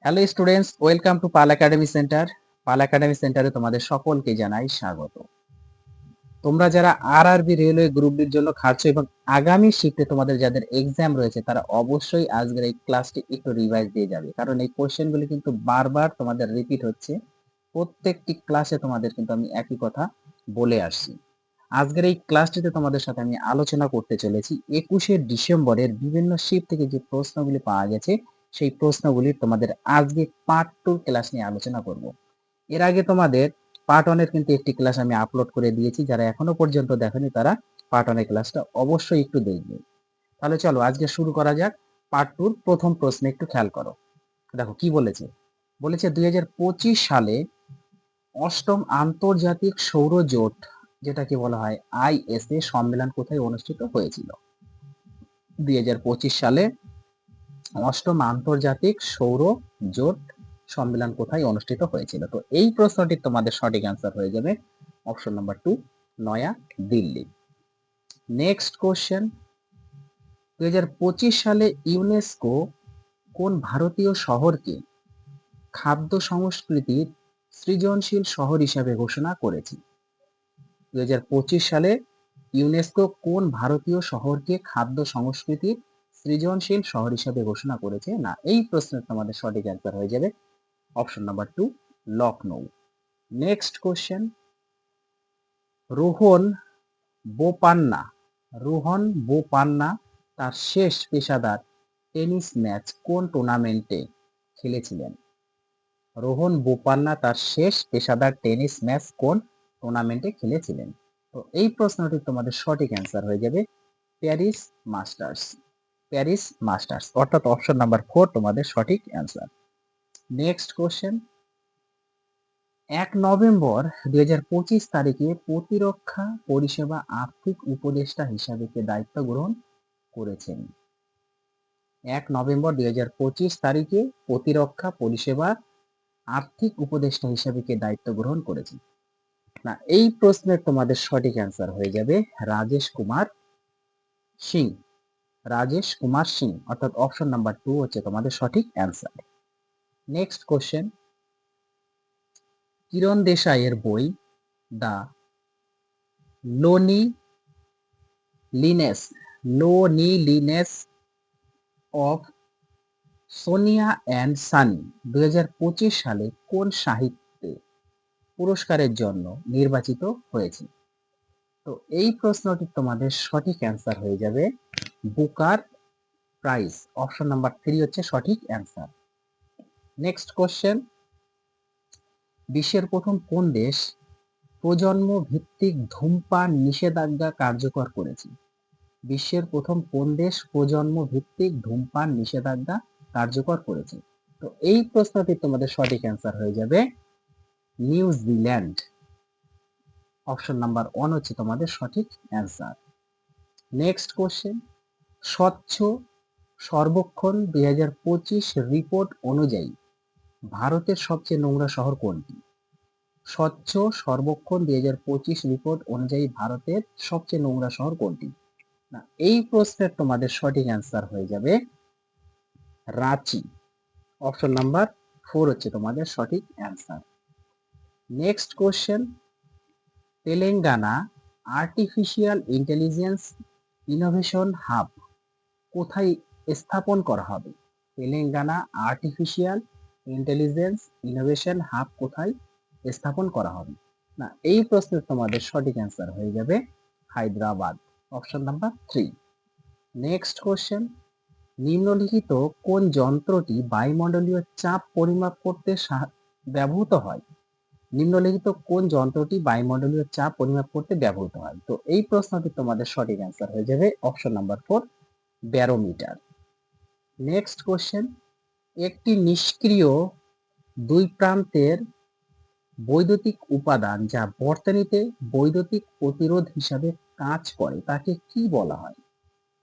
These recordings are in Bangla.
Hello students, welcome to Pal academy centre. Pal academy সেন্টারে তোমাদের সকলকে জানাই স্বাগত। তোমরা যারা আরআরবি রেলওয়ে গ্রুপ ডির জন্য খাটছো এবং আগামী শিফটে তোমাদের যাদের এক্সাম রয়েছে তারা অবশ্যই আজকের এই ক্লাসটি একটু রিভাইজ দিয়ে যাবে, কারণ এই কোশ্চেনগুলি কিন্তু বারবার তোমাদের রিপিট হচ্ছে। প্রত্যেকটি ক্লাসে তোমাদের কিন্তু আমি একই কথা বলে আসছি। আজকের এই ক্লাসটিতে তোমাদের সাথে আমি আলোচনা করতে চলেছি 21শে ডিসেম্বরের বিভিন্ন শিফট থেকে যে প্রশ্নগুলি পাওয়া গেছে সেই প্রশ্নগুলির তোমাদের আজকে পার্ট 2 ক্লাস নিয়ে আলোচনা করব। এর আগে তোমাদের পার্ট 1 এর কিন্তু একটি ক্লাস আমি আপলোড করে দিয়েছি, যারা এখনো পর্যন্ত দেখেনি তারা পার্ট 1 এর ক্লাসটা অবশ্যই একটু দেখবে। তাহলে চলো আজকে শুরু করা যাক। পার্ট 2 এর প্রথম প্রশ্নে একটু খেয়াল করো। দেখো কি বলেছে। বলেছে 2025 সালে অষ্টম আন্তর্জাতিক সৌর জোট, যেটাকে বলা হয় আইএসএ সম্মেলন কোথায় অনুষ্ঠিত হয়েছিল? 2025 সালে অষ্টম আন্তর্জাতিক সৌর জোট সম্মেলন কোথায় অনুষ্ঠিত হয়েছিল? তো এই প্রশ্নটির তোমাদের সঠিক অ্যান্সার হয়ে যাবে অপশন নাম্বার 2, নয়া দিল্লি। নেক্সট কোশ্চেন, 2025 সালে ইউনেস্কো কোন ভারতীয় শহরকে খাদ্য সংস্কৃতির সৃজনশীল শহর হিসাবে ঘোষণা করেছে? 2025 সালে ইউনেস্কো কোন ভারতীয় শহরকে খাদ্য সংস্কৃতির সৃজনশীল শহর হিসাবে ঘোষণা করেছে? না, এই প্রশ্নের তোমাদের সঠিক অ্যান্সার হয়ে যাবে option number 2, Lucknow. Next question, Rohan Bopanna Rohan Bopanna তার শেষ পেশাদার টেনিস ম্যাচ কোন টুর্নামেন্টে খেলেছিলেন? রোহন বোপান্না তার শেষ পেশাদার টেনিস ম্যাচ কোন টুর্নামেন্টে খেলেছিলেন? তো এই প্রশ্নটির তোমাদের সঠিক অ্যান্সার হয়ে যাবে প্যারিস মাস্টার্স। প্যারিস মাস্টার্স অর্থাৎ অপশন নাম্বার 4 তোমাদের সঠিক অ্যান্সার। নেক্সট কোশ্চেন, 1 নভেম্বর 2025 তারিখে প্রতিরক্ষা পরিষেবা আর্থিক উপদেষ্টা হিসাবে কে দায়িত্ব গ্রহণ করেছেন? 1 নভেম্বর 2025 তারিখে প্রতিরক্ষা পরিষেবা আর্থিক উপদেষ্টা হিসাবে কে দায়িত্ব গ্রহণ করেছেন? না, এই প্রশ্নের তোমাদের সঠিক অ্যান্সার হয়ে যাবে রাজেশ কুমার সিং। রাজেশ কুমার সিং অর্থাৎ অপশন নাম্বার 2 হচ্ছে তোমাদের সঠিক অ্যান্সার। নেক্সট কোশ্চেন, কিরণ দেশাইয়ের বই the loneliness loneliness of Sonia and Sunny 2025 সালে কোন সাহিত্যে পুরস্কারের জন্য নির্বাচিত হয়েছে? তো এই প্রশ্নটির তোমাদের সঠিক অ্যান্সার হয়ে যাবে বুকার প্রাইজ। অপশন নাম্বার 3 হচ্ছে সঠিক অ্যান্সার। নেক্সট কোশ্চেন, বিশ্বের প্রথম কোন দেশ প্রজন্ম ভিত্তিক ধূমপান নিষেধাজ্ঞা কার্যকর করেছে? বিশ্বের প্রথম কোন দেশ প্রজন্ম ভিত্তিক ধূমপান নিষেধাজ্ঞা কার্যকর করেছে? তো এই প্রশ্নটির তোমাদের সঠিক অ্যান্সার হয়ে যাবে নিউজিল্যান্ড। অপশন নাম্বার 1 হচ্ছে তোমাদের সঠিক অ্যান্সার। নেক্সট কোশ্চেন, স্বচ্ছ সর্বেক্ষণ 2025 রিপোর্ট অনুযায়ী ভারতের সবচেয়ে নোংরা শহর কোনটি? স্বচ্ছ সর্বেক্ষণ 2025 রিপোর্ট অনুযায়ী ভারতের সবচেয়ে নোংরা শহর কোনটি? না, এই প্রশ্নের তোমাদের সঠিক অ্যান্সার হয়ে যাবে রাঁচি। অপশন নাম্বার 4 হচ্ছে তোমাদের সঠিক answer. Next question, Telangana artificial intelligence innovation hub কোথায় স্থাপন করা হবে? Telangana artificial intelligence innovation hub কোথায় স্থাপন করা হবে? না, এই প্রশ্নের তোমাদের সঠিক অ্যান্সার হয়ে যাবে Hyderabad. Option number 3। Next question, নিম্নলিখিত কোন যন্ত্রটি বায়ুমণ্ডলীয় চাপ পরিমাপ করতে ব্যবহৃত হয়? নিম্নলিখিত কোন যন্ত্রটি বায়ুমণ্ডলীয় চাপ পরিমাপ করতে ব্যবহৃত হয়? তো এই প্রশ্নটি তোমাদের সঠিক অ্যান্সার হয়ে যাবে option number 4, barometer. Next question, একটি নিষ্ক্রিয় দুই প্রান্তের বৈদ্যুতিক উপাদান যা বর্তনীতে বৈদ্যুতিক প্রতিরোধ হিসাবে কাজ করে তাকে কি বলা হয়?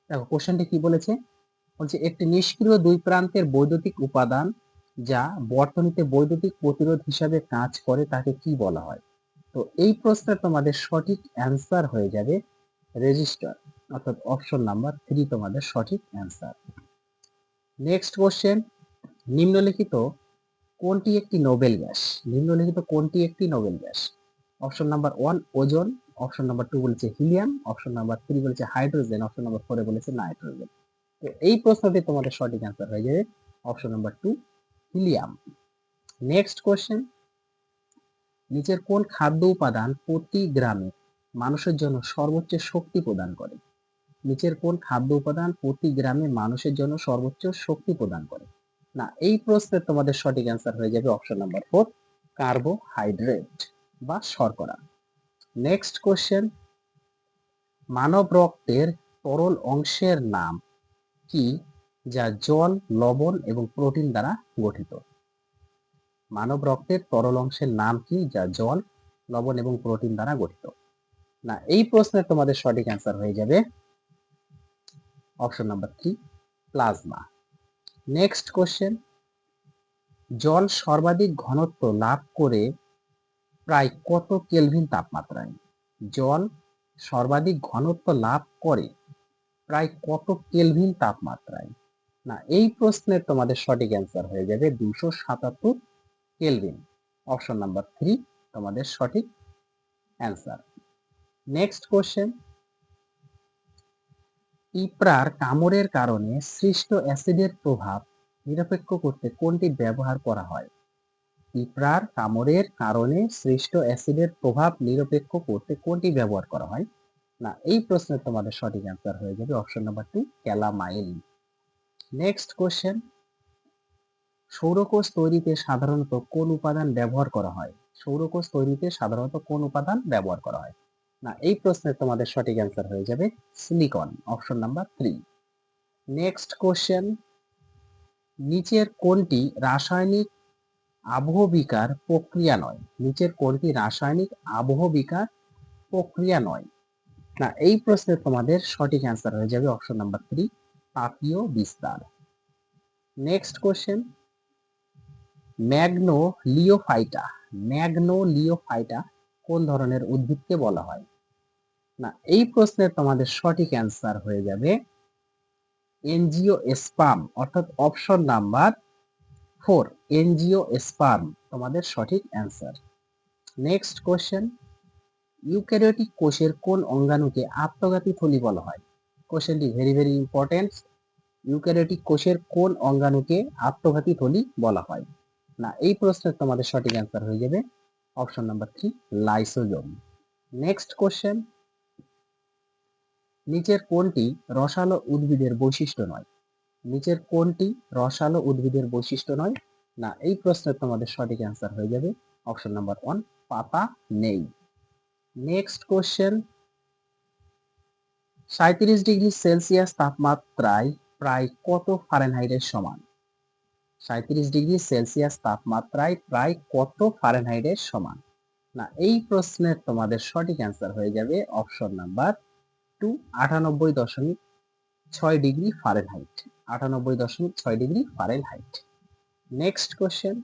দেখো কোশ্চেনটি কি বলেছে। বলছে একটি নিষ্ক্রিয় দুই প্রান্তের বৈদ্যুতিক উপাদান যা বর্তনীতে বৈদ্যুতিক প্রতিরোধ হিসাবে কাজ করে তাকে কি বলা হয়? তো এই প্রশ্নের তোমাদের সঠিক অ্যান্সার হয়ে যাবে রেজিস্টার, অর্থাৎ অপশন নাম্বার 3 তোমাদের সঠিক অ্যান্সার। নেক্সট কোশ্চেন, নিম্নলিখিত কোনটি একটি নোবেল গ্যাস? নিম্নলিখিত কোনটি একটি Nobel gas? Option number 1 ozone, option number 2 বলেছে হিলিয়াম, অপশন নাম্বার 3 বলেছে হাইড্রোজেন, অপশন নাম্বার 4 বলেছে নাইট্রোজেন। তো এই প্রশ্নটি তোমাদের সঠিক অ্যান্সার হয়ে যাবে option number 2 helium. Next question, নিচের কোন খাদ্য উপাদান প্রতি গ্রামে মানুষের জন্য সর্বোচ্চ শক্তি প্রদান করে? নিচের কোন খাদ্য উপাদান প্রতি গ্রামে মানুষের জন্য সর্বোচ্চ শক্তি প্রদান করে? না, এই প্রশ্নের তোমাদের সঠিক অ্যান্সার হয়ে যাবে অপশন নাম্বার 4 কার্বোহাইড্রেট বা শর্করা। নেক্সট কোশ্চেন, মানব রক্তের তরল অংশের নাম কি যা জল, লবণ এবং প্রোটিন দ্বারা গঠিত? মানব রক্তের তরল অংশের নাম কি যা জল, লবণ এবং প্রোটিন দ্বারা গঠিত? না, এই প্রশ্নের তোমাদের সঠিক অ্যান্সার হয়ে যাবে option number 3 plasma. Next question, জল সর্বাধিক ঘনত্ব লাভ করে প্রায় কত কেলভিন তাপমাত্রায়? জল সর্বাধিক ঘনত্ব লাভ করে প্রায় কত কেলভিন তাপমাত্রায়? না, এই প্রশ্নের তোমাদের সঠিক অ্যান্সার হয়ে যাবে 277 কেলভিন। অপশন নাম্বার 3 তোমাদের সঠিক অ্যান্সার। নেক্সট কোশ্চেন, পিঁপড়ার কামড়ের কারণে সৃষ্ট অ্যাসিডের প্রভাব নিরপেক্ষ করতে কোনটি ব্যবহার করা হয়? পিঁপড়ার কামড়ের কারণে সৃষ্ট অ্যাসিডের প্রভাব নিরপেক্ষ করতে কোনটি ব্যবহার করা হয়? না, এই প্রশ্নের তোমাদের সঠিক অ্যান্সার হয়ে যাবে option number 2 calamine. Next question, সৌরকোষ তৈরিতে সাধারণত কোন উপাদান ব্যবহার করা হয়? সৌরকোষ তৈরিতে সাধারণত কোন উপাদান ব্যবহার করা হয়? না, এই প্রশ্নের তোমাদের সঠিক অ্যান্সার হয়ে যাবে silicon, option number 3। Next question, নিচের কোনটি রাসায়নিক আবহবিকার প্রক্রিয়া নয়? নিচের কোনটি রাসায়নিক আবহবিকার প্রক্রিয়া নয়? না, এই প্রশ্নের তোমাদের সঠিক অ্যান্সার হয়ে যাবে অপশন নাম্বার 3 তাপীয় বিস্তার। নেক্সট কোশ্চেন, ম্যাগনোলিওফাইটা ম্যাগনোলিওফাইটা কোন ধরনের উদ্ভিদকে বলা হয়? না, এই প্রশ্নের তোমাদের সঠিক অ্যান্সার হয়ে যাবে এনজিওস্পার্ম, অর্থাৎ অপশন নাম্বার 4 এনজিওস্পার্ম তোমাদের সঠিক অ্যান্সার। নেক্সট কোশ্চেন, ইউক্যারিওটিক কোষের কোন অঙ্গাণুকে আত্মঘাতী থলি বলা হয়? কোশ্চেনটি ভেরি ভেরি ইম্পর্টেন্ট। ইউক্যারিওটিক কোষের কোন অঙ্গাণুকে আত্মঘাতী থলি বলা হয়? না, এই প্রশ্নের তোমাদের সঠিক অ্যান্সার হয়ে যাবে option number 3 lysosome. Next question, নিচের কোনটি রসালো উদ্ভিদের বৈশিষ্ট্য নয়? নিচের কোনটি রসালো উদ্ভিদের বৈশিষ্ট্য নয়? না, এই প্রশ্নের তোমাদের সঠিক অ্যান্সার হয়ে যাবে অপশন নাম্বার 1 পাতা নেই। নেক্সট কোশ্চেন, 37°C তাপমাত্রায় প্রায় কত ফারেনহাইটের সমান? 37°C তাপমাত্রায় প্রায় কত ফারেনহাইটের সমান? না, এই প্রশ্নের তোমাদের সঠিক অ্যান্সার হয়ে যাবে option number 2 98.6 degree Fahrenheit, 98.6 degree Fahrenheit. Next question,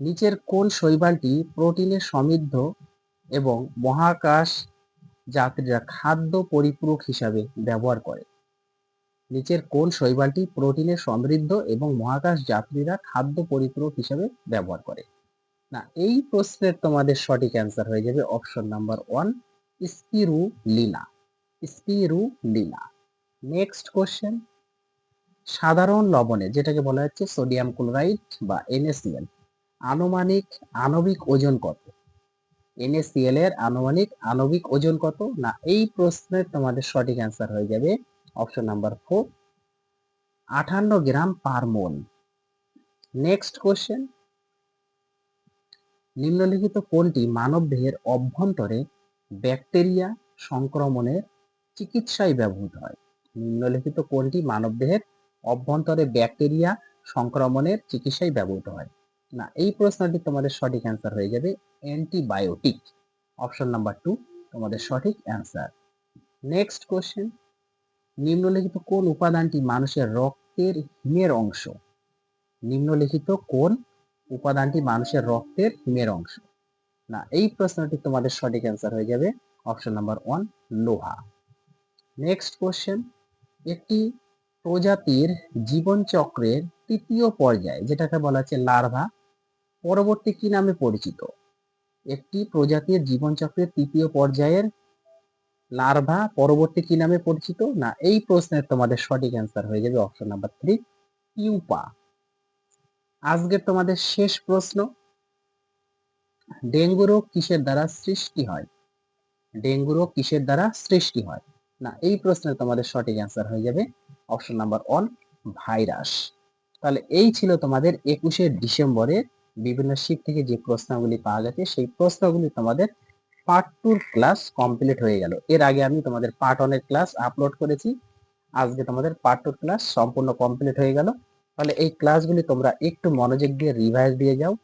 নিচের কোন শৈবালটি প্রোটিনে সমৃদ্ধ এবং মহাকাশ যাত্রীরা খাদ্য পরিপূরক হিসাবে ব্যবহার করে? নিচের কোন শৈবালটি প্রোটিনে সমৃদ্ধ এবং মহাকাশ যাত্রীরা খাদ্য পরিপূরক হিসাবে ব্যবহার করে? না, এই প্রশ্নের তোমাদের সঠিক অ্যান্সার হয়ে যাবে option number 1 spirulina, spirulina. Next question, সাধারণ লবণে যেটাকে বলা হচ্ছে সোডিয়াম ক্লোরাইড বা NaCl আণবিক ওজন কত? NaCl এর আণবিক ওজন কত? না, এই প্রশ্নের তোমাদের সঠিক অ্যান্সার হয়ে যাবে অপশন নাম্বার 4 58 গ্রাম পার মোল। নেক্সট কোশ্চেন, নিম্নলিখিত কোনটি মানবদেহের অভ্যন্তরে ব্যাকটেরিয়া সংক্রমণের চিকিৎসায় ব্যবহৃত হয়? নিম্নলিখিত কোনটি মানবদেহের অভ্যন্তরে ব্যাকটেরিয়া সংক্রমণের চিকিৎসায় ব্যবহৃত হয়? না, এই প্রশ্নটি তোমাদের সঠিক অ্যান্সার হয়ে যাবে অ্যান্টিবায়োটিক, অপশন নাম্বার 2 তোমাদের সঠিক অ্যান্সার। নেক্সট কোশ্চেন, নিম্নলিখিত কোন উপাদানটি মানুষের রক্তের হিমের অংশ? নিম্নলিখিত কোন উপাদানটি মানুষের রক্তের হিমের অংশ? না, এই প্রশ্নটি তোমাদের সঠিক অ্যান্সার হয়ে যাবে অপশন নাম্বার 1 লোহা। নেক্সট কোশ্চেন, একটি প্রজাতির জীবনচক্রের তৃতীয় পর্যায়ে যেটাকে বলা হচ্ছে লার্ভা পরবর্তী কি নামে পরিচিত? একটি প্রজাতির জীবনচক্রের তৃতীয় পর্যায়ের লার্ভা পরবর্তী কি নামে পরিচিত? না, এই প্রশ্নের তোমাদের সঠিক অ্যান্সার হয়ে যাবে অপশন নাম্বার 3, পিউপা। আজকের তোমাদের শেষ প্রশ্ন, ডেঙ্গু রোগ কিসের দ্বারা সৃষ্টি হয়? ডেঙ্গু রোগ কিসের দ্বারা সৃষ্টি হয়? না, এই প্রশ্নের তোমাদের সঠিক অ্যান্সার হয়ে যাবে অপশন নাম্বার 1, ভাইরাস। তাহলে এই ছিল তোমাদের 21শে ডিসেম্বরে বিভিন্ন শিট থেকে যে প্রশ্নগুলি পাওয়া গেছে, সেই প্রশ্নগুলি তোমাদের পার্ট 2 ক্লাস কমপ্লিট হয়ে গেল। এর আগে আমি তোমাদের পার্ট 1 এর ক্লাস আপলোড করেছি, আজকে তোমাদের পার্ট 2 ক্লাস সম্পূর্ণ কমপ্লিট হয়ে গেল। তাহলে এই ক্লাসগুলি তোমরা একটু মনোযোগ দিয়ে রিভাইজ দিয়ে যাও।